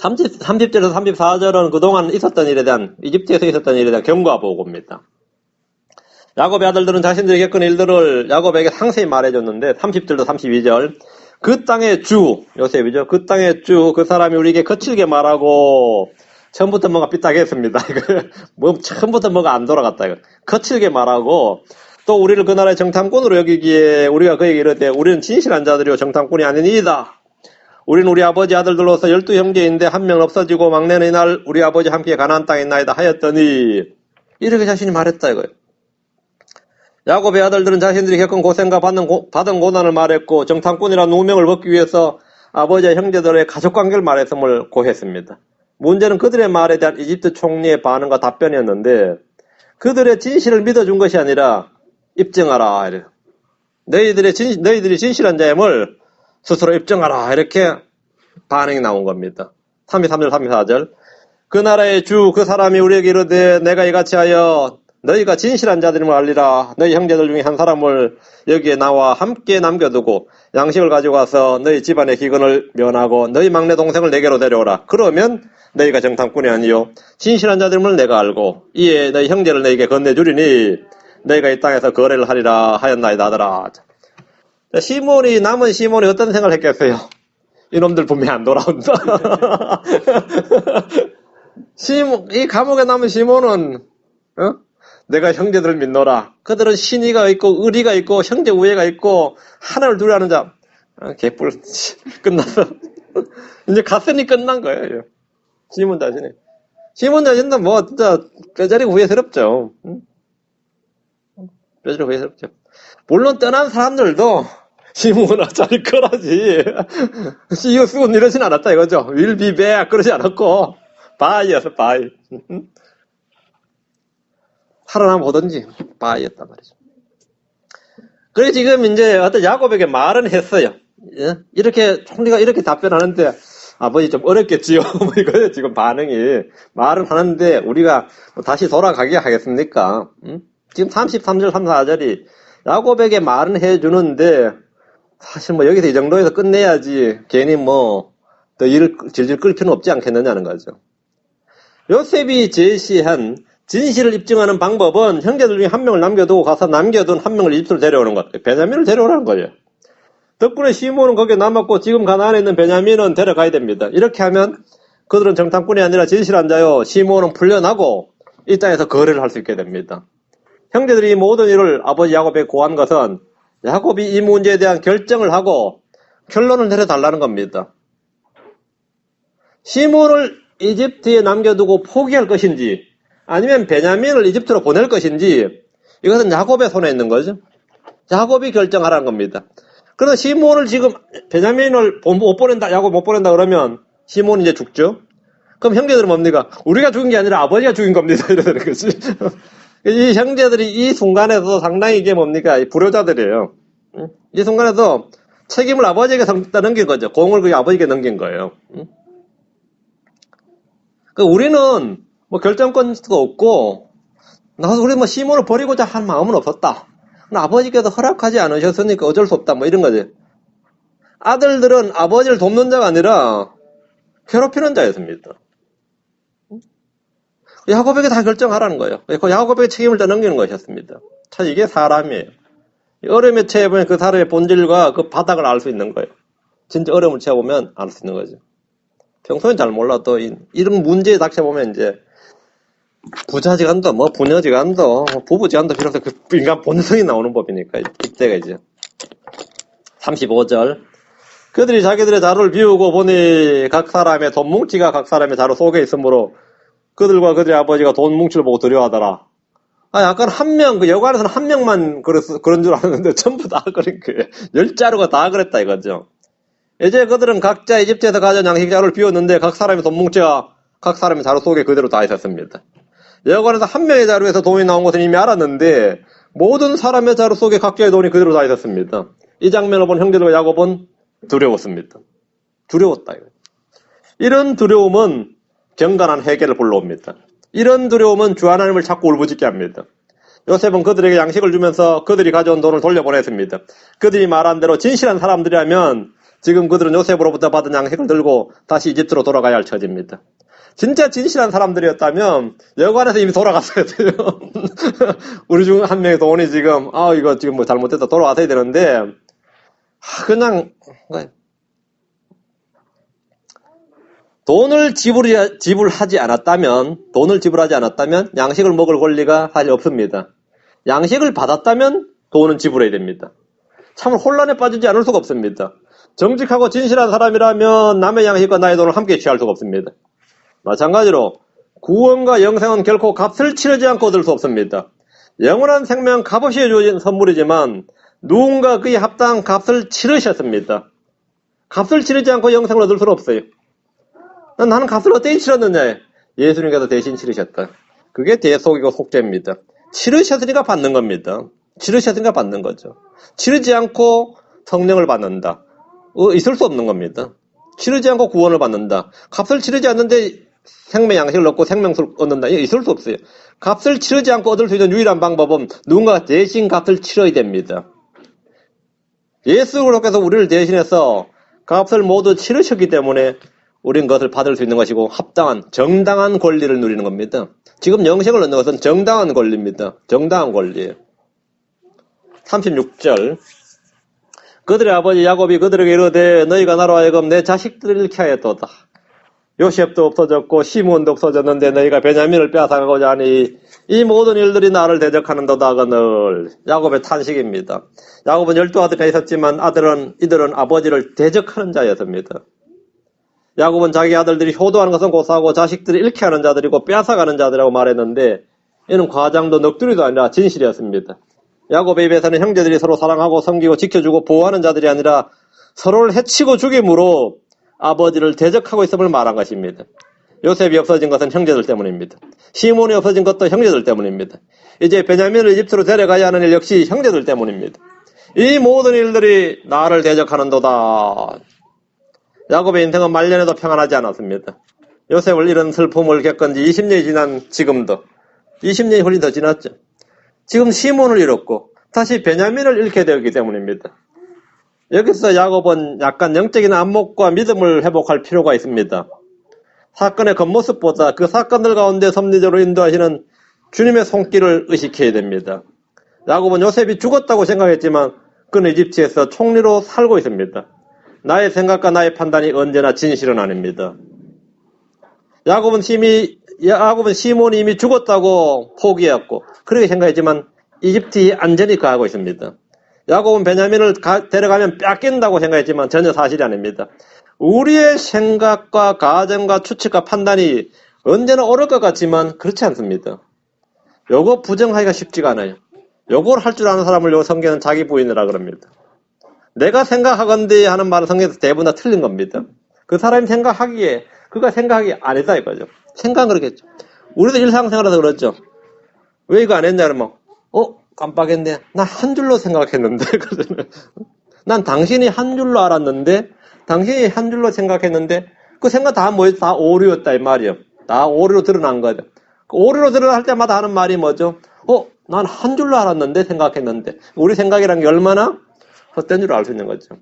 30절에서 34절은 그동안 있었던 일에 대한, 이집트에서 있었던 일에 대한 경과 보고입니다. 야곱의 아들들은 자신들이 겪은 일들을 야곱에게 상세히 말해줬는데 30절도 32절 그 땅의 주, 요셉이죠. 그 땅의 주, 그 사람이 우리에게 거칠게 말하고 처음부터 뭐가 삐딱했습니다. 처음부터 뭐가 안 돌아갔다. 이거. 거칠게 말하고 또 우리를 그 나라의 정탐꾼으로 여기기에 우리가 그에게 이르되 우리는 진실한 자들이요 정탐꾼이 아니니이다. 우리는 우리 아버지 아들들로서 12형제인데 한 명 없어지고 막내는 이날 우리 아버지 함께 가나안 땅에 있나이다 하였더니 이렇게 자신이 말했다 이거예요. 야곱의 아들들은 자신들이 겪은 고생과 받은 고난을 말했고 정탐꾼이라는 누명을 벗기 위해서 아버지와 형제들의 가족관계를 말했음을 고했습니다. 문제는 그들의 말에 대한 이집트 총리의 반응과 답변이었는데 그들의 진실을 믿어준 것이 아니라 입증하라. 너희들이 진실한 자임을 스스로 입증하라. 이렇게 반응이 나온 겁니다. 33절 34절 그 나라의 주 그 사람이 우리에게 이르되 내가 이같이 하여 너희가 진실한 자들임을 알리라. 너희 형제들 중에 한 사람을 여기에 나와 함께 남겨두고 양식을 가지고 가서 너희 집안의 기근을 면하고 너희 막내 동생을 내게로 데려오라. 그러면 너희가 정탐꾼이 아니요 진실한 자들임을 내가 알고 이에 너희 형제를 너희에게 건네주리니 너희가 이 땅에서 거래를 하리라 하였나이다 하더라. 남은 시몬이 어떤 생각을 했겠어요? 이놈들 분명히 안 돌아온다. 이 감옥에 남은 시몬은 내가 형제들을 믿노라. 그들은 신의가 있고 의리가 있고 형제 우애가 있고 하나를 두려워하는 자. 개뿔 끝났어. 이제 갔으니 끝난 거예요. 시몬 자신은 뭐 진짜 뼈저리고 후회스럽죠. 뼈저리고 후회스럽죠. 물론 떠난 사람들도 시몬아 잘 거라지. 이거 쓰고 이러진 않았다 이거죠. Will be back 그러지 않았고 bye였어 bye. 살아나면 오든지 bye였단 말이죠. 그래 지금 이제 어떤 야곱에게 말은 했어요. 예? 이렇게 총리가 이렇게 답변하는데 아버지 좀 어렵겠지요. 뭐 이거예요 지금 반응이. 말은 하는데 우리가 다시 돌아가게 하겠습니까? 지금 33절 34절이 야곱에게 말은 해주는데 사실 뭐 여기서 이 정도에서 끝내야지 괜히 뭐 더 일을 질질 끌 필요는 없지 않겠느냐는 거죠. 요셉이 제시한 진실을 입증하는 방법은 형제들 중에 한 명을 남겨두고 가서 남겨둔 한 명을 이집트로 데려오는 거예요. 베냐민을 데려오라는 거예요. 덕분에 시몬은 거기에 남았고 지금 가나안에 있는 베냐민은 데려가야 됩니다. 이렇게 하면 그들은 정탐꾼이 아니라 진실한 자요 시몬은 풀려나고 이 땅에서 거래를 할 수 있게 됩니다. 형제들이 이 모든 일을 아버지 야곱에게 고한 것은 야곱이 이 문제에 대한 결정을 하고 결론을 내려달라는 겁니다. 시몬을 이집트에 남겨두고 포기할 것인지 아니면 베냐민을 이집트로 보낼 것인지 이것은 야곱의 손에 있는 거죠. 야곱이 결정하라는 겁니다. 그러나 시몬을 지금 베냐민을 못 보낸다, 야곱 못 보낸다 그러면 시몬이 이제 죽죠. 그럼 형제들은 뭡니까? 우리가 죽인 게 아니라 아버지가 죽인 겁니다. 이러는 거지. 이 형제들이 이 순간에서 상당히 이게 뭡니까? 불효자들이에요. 이 순간에서 책임을 아버지에게 넘긴 거죠. 공을 그 아버지에게 넘긴 거예요. 우리는 뭐 결정권도 없고, 나도 우리 뭐 시몬을 버리고자 할 마음은 없었다. 아버지께서 허락하지 않으셨으니까 어쩔 수 없다. 뭐 이런 거지. 아들들은 아버지를 돕는 자가 아니라 괴롭히는 자였습니다. 야곱에게 다 결정하라는 거예요. 그 야곱에게 책임을 다 넘기는 것이었습니다. 참 이게 사람이에요. 어려움에 처해보면 그 사람의 본질과 그 바닥을 알 수 있는 거예요. 진짜 어려움을 처해보면 알 수 있는 거죠. 평소엔 잘 몰라도 이런 문제에 닥쳐보면 이제 부자지간도 뭐 부녀지간도 부부지간도 비로소 그 인간 본성이 나오는 법이니까 이때가 이제 35절 그들이 자기들의 자루를 비우고 보니 각 사람의 돈 뭉치가 각 사람의 자루 속에 있으므로 그들과 그들의 아버지가 돈 뭉치를 보고 두려워하더라. 약간 한 명, 그 여관에서는 한 명만 그런 줄 알았는데 전부 다 그런 거예요. 10자루가 다 그랬다 이거죠. 이제 그들은 각자 이집트에서 가져온 양식 자루를 비웠는데 각 사람의 돈 뭉치가 각 사람의 자루 속에 그대로 다 있었습니다. 여관에서 한 명의 자루에서 돈이 나온 것은 이미 알았는데 모든 사람의 자루 속에 각자의 돈이 그대로 다 있었습니다. 이 장면을 본 형제들과 야곱은 두려웠습니다. 두려웠다. 이런 두려움은 경건한 회개를 불러옵니다. 이런 두려움은 주 하나님을 자꾸 울부짖게 합니다. 요셉은 그들에게 양식을 주면서 그들이 가져온 돈을 돌려보냈습니다. 그들이 말한 대로 진실한 사람들이라면 지금 그들은 요셉으로부터 받은 양식을 들고 다시 이집트로 돌아가야 할 처지입니다. 진짜 진실한 사람들이었다면 여관에서 이미 돌아갔어야 돼요. 우리 중 한 명의 돈이 지금 이거 지금 뭐 잘못됐다 돌아왔어야 되는데 그냥 돈을 지불하지 않았다면 양식을 먹을 권리가 사실 없습니다. 양식을 받았다면 돈은 지불해야 됩니다. 참 혼란에 빠지지 않을 수가 없습니다. 정직하고 진실한 사람이라면 남의 양식과 나의 돈을 함께 취할 수가 없습니다. 마찬가지로 구원과 영생은 결코 값을 치르지 않고 얻을 수 없습니다. 영원한 생명 값없이 주어진 선물이지만 누군가 그에 합당한 값을 치르셨습니다. 값을 치르지 않고 영생을 얻을 수는 없어요. 나는 값을 어떻게 치렀느냐? 예수님께서 대신 치르셨다. 그게 대속이고 속죄입니다. 치르셨으니까 받는 겁니다. 치르셨으니까 받는 거죠. 치르지 않고 성령을 받는다. 있을 수 없는 겁니다. 치르지 않고 구원을 받는다. 값을 치르지 않는데 생명 양식을 얻고 생명수를 얻는다. 이거 있을 수 없어요. 값을 치르지 않고 얻을 수 있는 유일한 방법은 누군가 대신 값을 치러야 됩니다. 예수님께서 우리를 대신해서 값을 모두 치르셨기 때문에 우리는 그것을 받을 수 있는 것이고 합당한 정당한 권리를 누리는 겁니다. 지금 영생을 얻는 것은 정당한 권리입니다. 정당한 권리예요. 36절 그들의 아버지 야곱이 그들에게 이르되 너희가 나로 하여금 내 자식들을 잃게 하였도다. 요셉도 없어졌고 시몬도 없어졌는데 너희가 베냐민을 빼앗아가고자 하니 이 모든 일들이 나를 대적하는도다 하거늘. 야곱의 탄식입니다. 야곱은 12아들이 있었지만 이들은 아버지를 대적하는 자였습니다. 야곱은 자기 아들들이 효도하는 것은 고사하고 자식들이 잃게 하는 자들이고 빼앗아가는 자들이라고 말했는데 이는 과장도 넋두리도 아니라 진실이었습니다. 야곱의 입에서는 형제들이 서로 사랑하고 섬기고 지켜주고 보호하는 자들이 아니라 서로를 해치고 죽임으로 아버지를 대적하고 있음을 말한 것입니다. 요셉이 없어진 것은 형제들 때문입니다. 시몬이 없어진 것도 형제들 때문입니다. 이제 베냐민을 이집트로 데려가야 하는 일 역시 형제들 때문입니다. 이 모든 일들이 나를 대적하는도다. 야곱의 인생은 말년에도 평안하지 않았습니다. 요셉을 이런 슬픔을 겪은 지 20년이 지난 지금도 20년이 훨씬 더 지났죠. 지금 시몬을 잃었고 다시 베냐민을 잃게 되었기 때문입니다. 여기서 야곱은 약간 영적인 안목과 믿음을 회복할 필요가 있습니다. 사건의 겉모습보다 그 사건들 가운데 섭리적으로 인도하시는 주님의 손길을 의식해야 됩니다. 야곱은 요셉이 죽었다고 생각했지만 그는 이집트에서 총리로 살고 있습니다. 나의 생각과 나의 판단이 언제나 진실은 아닙니다. 야곱은 시몬이 이미 죽었다고 포기했고 그렇게 생각했지만 이집트에 안전히 거하고 있습니다. 야곱은 베냐민을 데려가면 뺏긴다고 생각했지만 전혀 사실이 아닙니다. 우리의 생각과 가정과 추측과 판단이 언제나 옳을 것 같지만 그렇지 않습니다. 요거 부정하기가 쉽지가 않아요. 요걸 할 줄 아는 사람을 요 성경은 자기 부인이라 그럽니다. 내가 생각하건대 하는 말은 성경에서 대부분 다 틀린 겁니다. 그 사람이 생각하기에 그가 생각하기 아니다 이거죠. 생각은 그렇겠죠. 우리도 일상생활에서 그렇죠. 왜 이거 안 했냐 그러면 깜빡했네. 나 한 줄로 생각했는데 난 당신이 한 줄로 알았는데 당신이 한 줄로 생각했는데 그 생각 다 뭐였어? 다 오류였다 이 말이요. 다 오류로 드러난 거죠. 그 오류로 드러날 때마다 하는 말이 뭐죠? 난 한 줄로 알았는데 생각했는데 우리 생각이란 게 얼마나 헛된 줄 알 수 있는 거죠.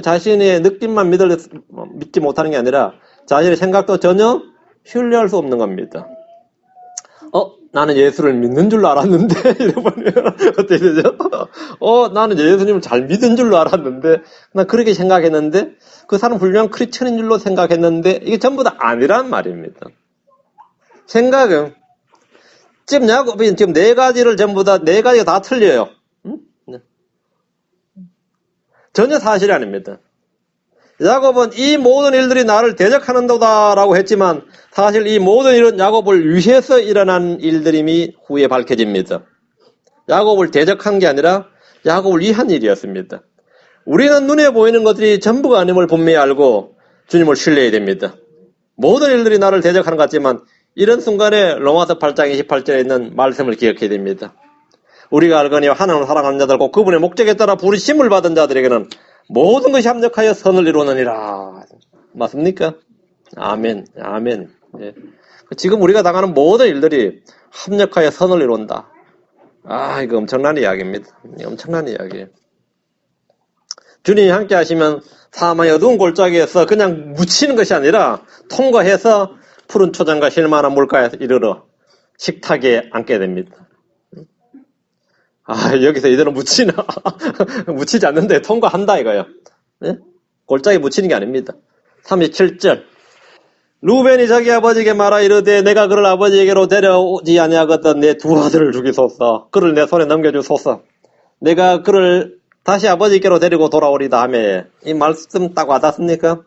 자신의 느낌만 믿지 못하는 게 아니라 자신의 생각도 전혀 신뢰할 수 없는 겁니다. 나는 예수를 믿는 줄로 알았는데 이러면 어떻게 되죠? 나는 예수님을 잘 믿은 줄로 알았는데 난 그렇게 생각했는데 그 사람 훌륭한 크리스천인 줄로 생각했는데 이게 전부 다 아니란 말입니다. 생각은 지금 네 가지를 전부 다 네 가지가 다 틀려요. 전혀 사실이 아닙니다. 야곱은 이 모든 일들이 나를 대적하는도다라고 했지만 사실 이 모든 일은 야곱을 위해서 일어난 일들임이 후에 밝혀집니다. 야곱을 대적한 게 아니라 야곱을 위한 일이었습니다. 우리는 눈에 보이는 것들이 전부가 아님을 분명히 알고 주님을 신뢰해야 됩니다. 모든 일들이 나를 대적하는 것 같지만 이런 순간에 로마서 8장 28절에 있는 말씀을 기억해야 됩니다. 우리가 알거니와 하나님을 사랑하는 자들과 그분의 목적에 따라 부르심을 받은 자들에게는 모든 것이 합력하여 선을 이루느니라. 맞습니까? 아멘. 아멘. 예. 지금 우리가 당하는 모든 일들이 합력하여 선을 이룬다. 이거 엄청난 이야기입니다. 엄청난 이야기예요. 주님이 함께 하시면 사망의 어두운 골짜기에서 그냥 묻히는 것이 아니라 통과해서 푸른 초장과 쉴만한 물가에 이르러 식탁에 앉게 됩니다. 여기서 이대로 묻히나? 묻히지 않는데 통과한다 이거요. 네? 골짜기 묻히는 게 아닙니다. 37절. 루벤이 자기 아버지에게 말하 이르되 내가 그를 아버지에게로 데려오지 아니하거든 내 두 아들을 죽이소서. 그를 내 손에 넘겨주소서. 내가 그를 다시 아버지께로 데리고 돌아오리다 하며 이 말씀 딱 와닿습니까?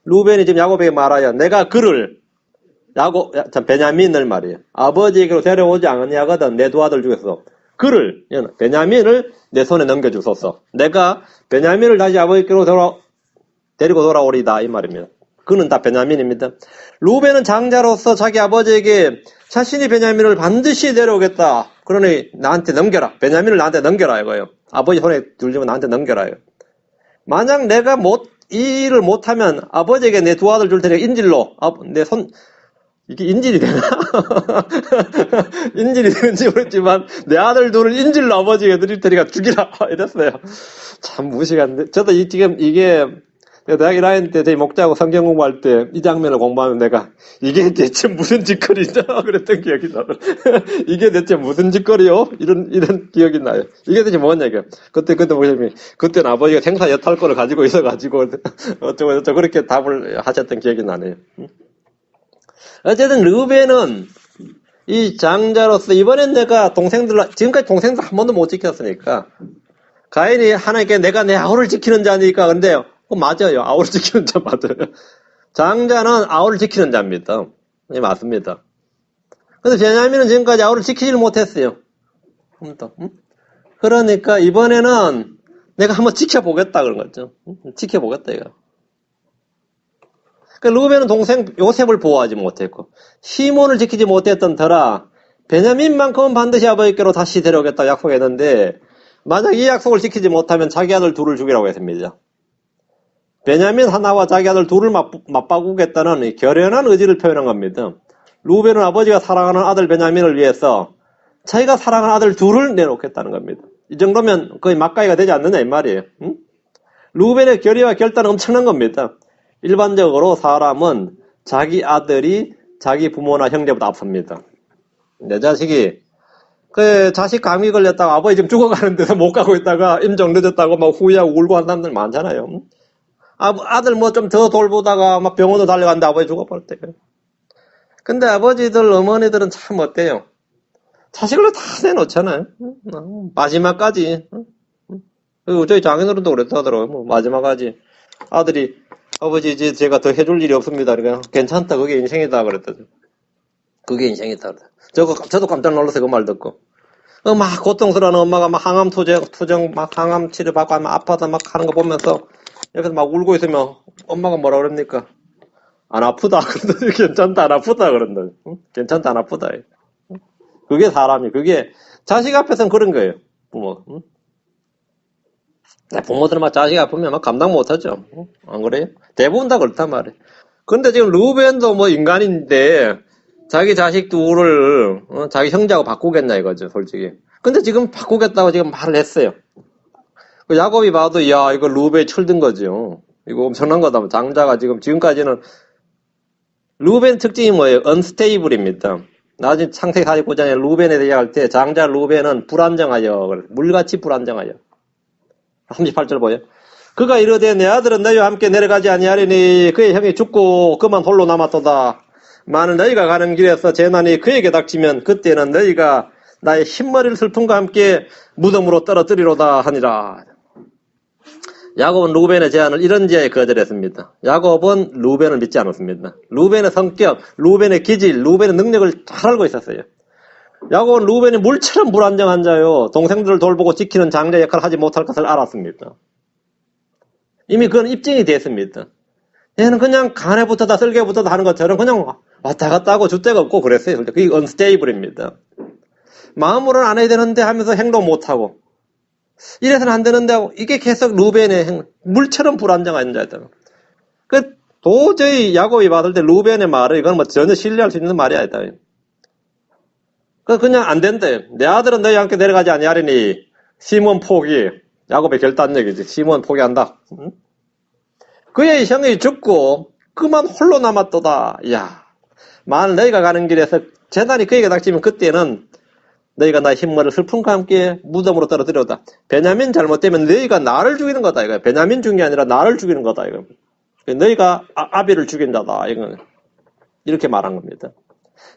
루벤이 지금 야곱에게 말하여 내가 그를 베냐민을 말이에요. 아버지에게로 데려오지 아니하거든 내 두 아들 중에서 그를 베냐민을 내 손에 넘겨주소서. 내가 베냐민을 다시 아버지께로 데리고 돌아오리다 이 말입니다. 그는 다 베냐민입니다. 루벤은 장자로서 자기 아버지에게 자신이 베냐민을 반드시 데려오겠다. 그러니 나한테 넘겨라. 베냐민을 나한테 넘겨라 이거예요. 아버지 손에 들지면 나한테 넘겨라 이거. 만약 내가 이 일을 못하면 아버지에게 내 두 아들 줄 테니까 인질로 내 손 이게 인질이 되나? 인질이 되는지 모르겠지만 내 아들 둘을 인질로 아버지에게 드릴 테니까 죽이라 이랬어요. 참 무식한데 저도 지금 이게 대학 1학년 때 저희 목자하고 성경 공부할 때 이 장면을 공부하면 내가 이게 대체 무슨 짓거리냐 그랬던 기억이 나요. 이게 대체 무슨 짓거리요? 이런 기억이 나요. 이게 대체 뭐냐 이게. 그때 보시면 그때는 아버지가 생사 여탈권을 가지고 있어가지고 어쩌고 그렇게 답을 하셨던 기억이 나네요. 어쨌든 르벤은 이 장자로서 이번엔 내가 지금까지 동생들 한 번도 못 지켰으니까 가인이 하나님께 내가 내 아우를 지키는 자니까 근데 맞아요. 아우를 지키는 자 맞아요. 장자는 아우를 지키는 자입니다. 네, 맞습니다. 근데 베냐민은 지금까지 아우를 지키지를 못했어요. 그러니까 이번에는 내가 한번 지켜보겠다 그런 거죠. 지켜보겠다 이거. 그러니까 루벤은 동생 요셉을 보호하지 못했고 시몬을 지키지 못했던 터라 베냐민만큼은 반드시 아버지께로 다시 데려오겠다고 약속했는데 만약 이 약속을 지키지 못하면 자기 아들 둘을 죽이라고 했습니다. 베냐민 하나와 자기 아들 둘을 맞바꾸겠다는 이 결연한 의지를 표현한 겁니다. 루벤은 아버지가 사랑하는 아들 베냐민을 위해서 자기가 사랑하는 아들 둘을 내놓겠다는 겁니다. 이 정도면 거의 막가이가 되지 않느냐 이 말이에요. 응? 루벤의 결의와 결단은 엄청난 겁니다. 일반적으로 사람은 자기 아들이 자기 부모나 형제보다 앞섭니다. 내 자식이 그 자식 감기 걸렸다가 아버지 지금 죽어가는 데서 못 가고 있다가 임종 늦었다고 막 후회하고 울고 한 사람들 많잖아요. 응? 아들 뭐 좀 더 돌보다가 막 병원으로 달려갔는데 아버지 죽어버렸대요. 근데 아버지들, 어머니들은 참 어때요? 자식을 다 내놓잖아요. 마지막까지. 그리고 저희 장인어른도 그랬다더라고요. 뭐 마지막까지. 아들이, 아버지, 이제 제가 더 해줄 일이 없습니다. 그러니까, 괜찮다. 그게 인생이다. 그랬거든. 그게 인생이다. 저도 깜짝 놀랐어요. 그 말 듣고. 막 고통스러운 엄마가 막 항암 투정, 막 항암 치료받고 막 아파서 막 하는 거 보면서 옆에서 막 울고 있으면 엄마가 뭐라 그럽니까? 안 아프다. 괜찮다. 안 아프다. 그런다. 괜찮다. 안 아프다. 그게 사람이, 그게 자식 앞에서는 그런 거예요. 부모. 부모들은 막 자식 아프면 막 감당 못하죠. 안 그래요? 대부분 다 그렇단 말이에요. 근데 지금 루벤도 뭐 인간인데 자기 자식 둘을 자기 형제하고 바꾸겠냐 이거죠, 솔직히. 근데 지금 바꾸겠다고 지금 말을 했어요. 그 야곱이 봐도 야 이거 루벤이 철든 거죠. 이거 엄청난 거다. 장자가 지금까지는 루벤 특징이 뭐예요? 언스테이블입니다. 나중에 창세기 49장에 루벤에 대해 할 때 장자 루벤은 불안정하여 물같이 불안정하여 38절 보여. 그가 이르되 내 아들은 너희와 함께 내려가지 아니하리니 그의 형이 죽고 그만 홀로 남았도다. 만일 너희가 가는 길에서 재난이 그에게 닥치면 그때는 너희가 나의 흰머리를 슬픔과 함께 무덤으로 떨어뜨리로다 하니라. 야곱은 루벤의 제안을 이런 지하에 거절했습니다. 야곱은 루벤을 믿지 않았습니다. 루벤의 성격, 루벤의 기질, 루벤의 능력을 잘 알고 있었어요. 야곱은 루벤이 물처럼 불안정한 자요. 동생들을 돌보고 지키는 장자 역할을 하지 못할 것을 알았습니다. 이미 그건 입증이 됐습니다. 얘는 그냥 간에 붙어다 쓸개 붙어다 하는 것처럼 그냥 왔다 갔다 하고 줏대가 없고 그랬어요. 그게 언스테이블입니다. 마음으로는 안 해야 되는데 하면서 행동 못하고 이래서는 안 되는데 하고 이게 계속 루벤의 물처럼 불안정한 자였다. 그 도저히 야곱이 받을 때 루벤의 말을 이건 뭐 전혀 신뢰할 수 있는 말이 아니다. 그냥 안 된대. 내 아들은 너희와 함께 내려가지 아니하리니 시몬 포기. 야곱의 결단력이지. 시몬 포기한다. 응? 그의 형이 죽고 그만 홀로 남았도다. 야, 만일 너희가 가는 길에서 재난이 그에게 닥치면 그때는 너희가 나의 흰머리를 슬픔과 함께 무덤으로 떨어뜨려다. 베냐민 잘못되면 너희가 나를 죽이는 거다. 이거 베냐민 죽인 게 아니라 나를 죽이는 거다. 이거 너희가 아비를 죽인 자다. 이거 이렇게 말한 겁니다.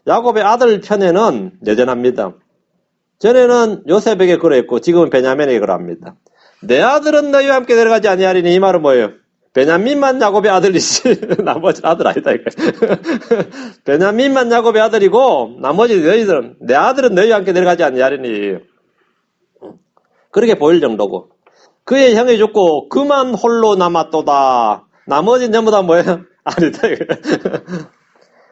야곱의 아들 편에는 여전합니다. 전에는 요셉에게 그랬고 지금은 베냐민에게 그럽니다. 내 아들은 너희와 함께 내려가지 아니하리니 이 말은 뭐예요? 베냐민만 야곱의 아들이지 나머지 아들 아니다 이거. 베냐민만 야곱의 아들이고 나머지 너희들은 내 아들은 너희와 함께 내려가지 아니하리니 그렇게 보일 정도고 그의 형이 죽고 그만 홀로 남았도다. 나머지는 전부 다 뭐예요? 아니다 이거.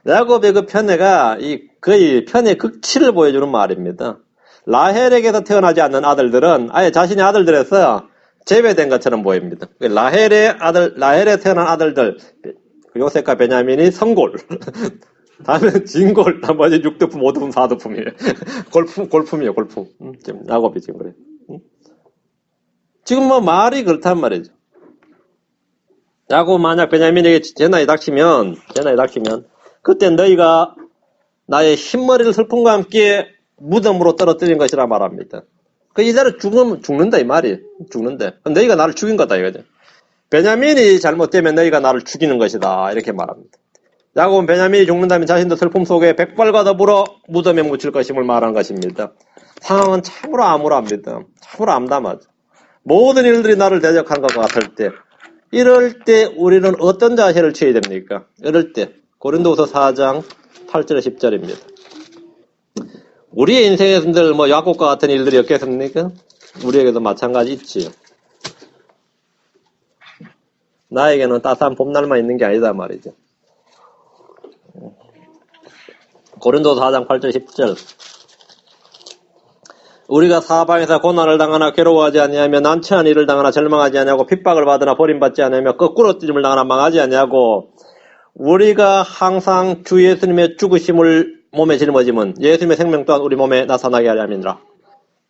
야곱의 그 편애가 거의 편의 극치를 보여주는 말입니다. 라헬에게서 태어나지 않는 아들들은 아예 자신의 아들들에서 제외된 것처럼 보입니다. 라헬에 태어난 아들들, 요셉과 베냐민이 성골, 다음에 진골, 나머지 6두품, 5두품, 4두품이에요. 골품이에요, 골품. 지금 야곱이 지금 그래. 지금 뭐 말이 그렇단 말이죠. 야곱 만약 베냐민에게 재난이 닥치면, 그때 너희가 나의 흰머리를 슬픔과 함께 무덤으로 떨어뜨린 것이라 말합니다. 이대로 죽는다 이 말이에요. 죽는데. 너희가 나를 죽인 거다 이거죠. 베냐민이 잘못되면 너희가 나를 죽이는 것이다 이렇게 말합니다. 야곱은 베냐민이 죽는다면 자신도 슬픔 속에 백발과 더불어 무덤에 묻힐 것임을 말한 것입니다. 상황은 참으로 암울합니다. 참으로 암담하죠. 모든 일들이 나를 대적한 것 같을 때 이럴 때 우리는 어떤 자세를 취해야 됩니까? 이럴 때 고린도후서 4장 8절에 10절입니다. 우리의 인생에서 뭐 야곱과 같은 일들이 없겠습니까? 우리에게도 마찬가지 있지요. 나에게는 따스한 봄날만 있는 게 아니다 말이죠. 고린도서 4장 8절 10절 우리가 사방에서 고난을 당하나 괴로워하지 아니하며 난처한 일을 당하나 절망하지 아니하고 핍박을 받으나 버림받지 아니하며 거꾸로 찌짐을 당하나 망하지 아니하고 우리가 항상 주 예수님의 죽으심을 몸에 짊어짐은 예수님의 생명 또한 우리 몸에 나타나게 하려 함이니라.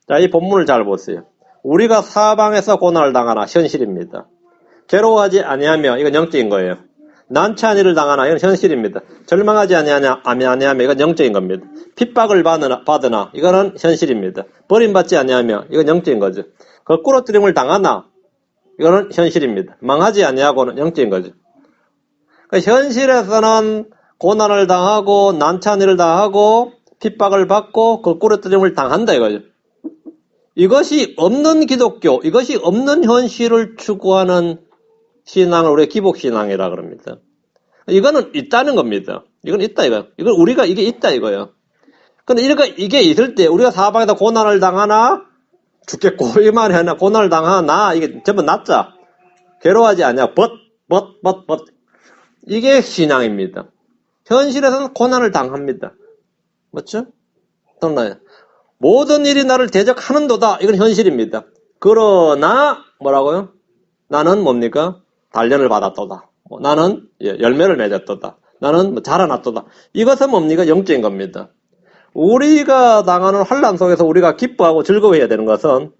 자, 이 본문을 잘 보세요. 우리가 사방에서 고난을 당하나 현실입니다. 괴로워하지 아니하며 이건 영적인 거예요. 난처한 일을 당하나 이건 현실입니다. 절망하지 아니하며 이건 영적인 겁니다. 핍박을 받으나 이거는 현실입니다. 버림받지 아니하며 이건 영적인 거죠. 거꾸로 뜨림을 당하나 이거는 현실입니다. 망하지 아니하고는 영적인 거죠. 그러니까 현실에서는 고난을 당하고 난처한 일을 당하고 핍박을 받고 거꾸로 뜨림을 당한다 이거죠. 이것이 없는 기독교, 이것이 없는 현실을 추구하는 신앙을 우리가 기복신앙이라 그럽니다. 이거는 있다는 겁니다. 이건 있다 이거. 이건 우리가 이게 있다 이거예요. 근데 이게 있을 때 우리가 사방에서 고난을 당하나 죽겠고 이 말이 아니라 고난을 당하나 이게 전부 낫자. 괴로워하지 않냐. 벗. 이게 신앙입니다. 현실에서는 고난을 당합니다. 맞죠? 그러나요? 모든 일이 나를 대적하는도다. 이건 현실입니다. 그러나 뭐라고요? 나는 뭡니까? 단련을 받았도다. 나는 열매를 맺었도다. 나는 자라났도다. 이것은 뭡니까? 영적인 겁니다. 우리가 당하는 환난 속에서 우리가 기뻐하고 즐거워해야 되는 것은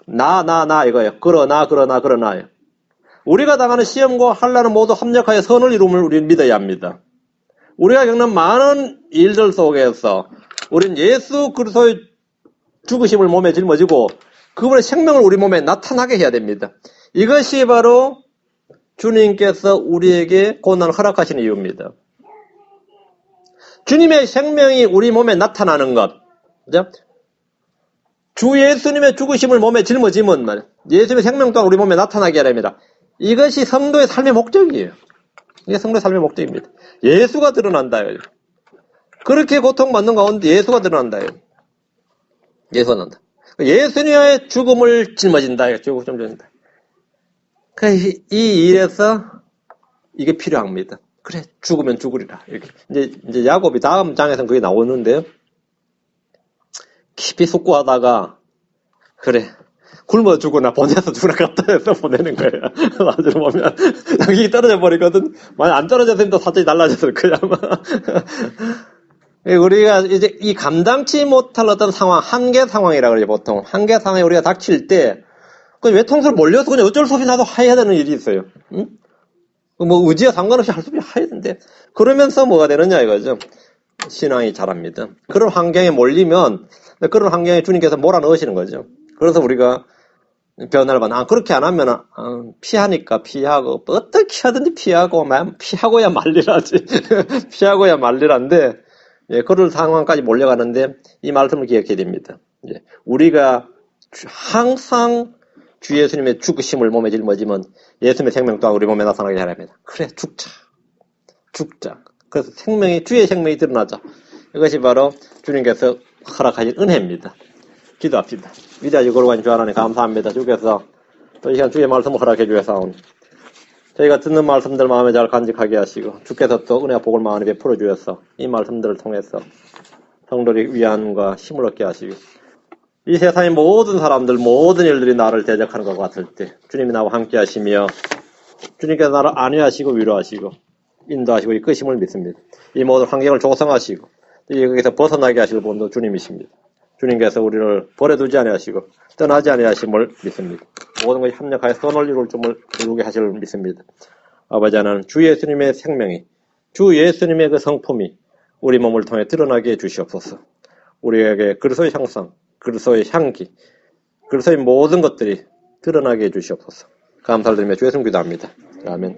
나 이거예요. 그러나요. 우리가 당하는 시험과 환난은 모두 합력하여 선을 이룸을 우리는 믿어야 합니다. 우리가 겪는 많은 일들 속에서 우리는 예수 그리스도의 죽으심을 몸에 짊어지고 그분의 생명을 우리 몸에 나타나게 해야 됩니다. 이것이 바로 주님께서 우리에게 고난을 허락하시는 이유입니다. 주님의 생명이 우리 몸에 나타나는 것, 그죠? 주 예수님의 죽으심을 몸에 짊어지면 말이에요. 예수님의 생명 또한 우리 몸에 나타나게 하랍니다. 이것이 성도의 삶의 목적이에요. 이게 성도의 삶의 목적입니다. 예수가 드러난다. 그렇게 고통받는 가운데 예수가 드러난다. 예수가 난다. 예수님의 죽음을 짊어진다. 죽음을 짊어진다. 이 일에서 이게 필요합니다. 그래, 죽으면 죽으리라. 이렇게. 이제 야곱이 다음 장에서는 그게 나오는데요. 깊이 숙고하다가, 그래, 굶어 죽으나 보내서 죽으나 갖다 해서 보내는 거예요. 나중에 보면, 당신이 떨어져 버리거든. 만약 안 떨어졌으면 또 사정이 달라졌을 거야, 아마. 우리가 이제 이 감당치 못할 어떤 상황, 한계 상황이라고 그러죠, 보통. 한계 상황에 우리가 닥칠 때, 그 외통수를 몰려서 그냥 어쩔 수 없이 나도 해야 되는 일이 있어요. 응? 뭐 의지와 상관없이 할 수 없이 해야 되는데 그러면서 뭐가 되느냐 이거죠. 신앙이 자랍니다. 그런 환경에 몰리면 그런 환경에 주님께서 몰아넣으시는 거죠. 그래서 우리가 변화를 받는 그렇게 안 하면 피하니까 피하고 어떻게 하든지 피하고야 말리라지. 피하고야 말리란데 그럴 상황까지 몰려가는데 이 말씀을 기억해야 됩니다. 우리가 항상 주 예수님의 죽으심을 몸에 짊어지면 예수님의 생명 또한 우리 몸에 나타나게 하려 합니다. 그래, 죽자. 그래서 주의 생명이 드러나자. 이것이 바로 주님께서 허락하신 은혜입니다. 기도합시다. 위대하시고 거룩하신 주 하나님 감사합니다. 주께서 또 이 시간 주의 말씀을 허락해 주셔서 저희가 듣는 말씀들 마음에 잘 간직하게 하시고 주께서 또 은혜와 복을 마음에 베풀어 주셔서 이 말씀들을 통해서 성도들의 위안과 힘을 얻게 하시고 이 세상의 모든 사람들, 모든 일들이 나를 대적하는 것 같을 때 주님이 나와 함께 하시며 주님께서 나를 안위하시고 위로하시고 인도하시고 이끄심을 믿습니다. 이 모든 환경을 조성하시고 여기서 벗어나게 하실 분도 주님이십니다. 주님께서 우리를 버려두지 아니하시고 떠나지 아니하심을 믿습니다. 모든 것이 합력하여 선을 이룰 줄을 이루게 하실 줄 믿습니다. 아버지 하나님, 주 예수님의 생명이, 주 예수님의 그 성품이 우리 몸을 통해 드러나게 해주시옵소서. 우리에게 그리스도의 형상, 그리스도의 향기, 그리스도의 모든 것들이 드러나게 해주시옵소서. 감사를 드리며 주 예수님 기도합니다. 아멘.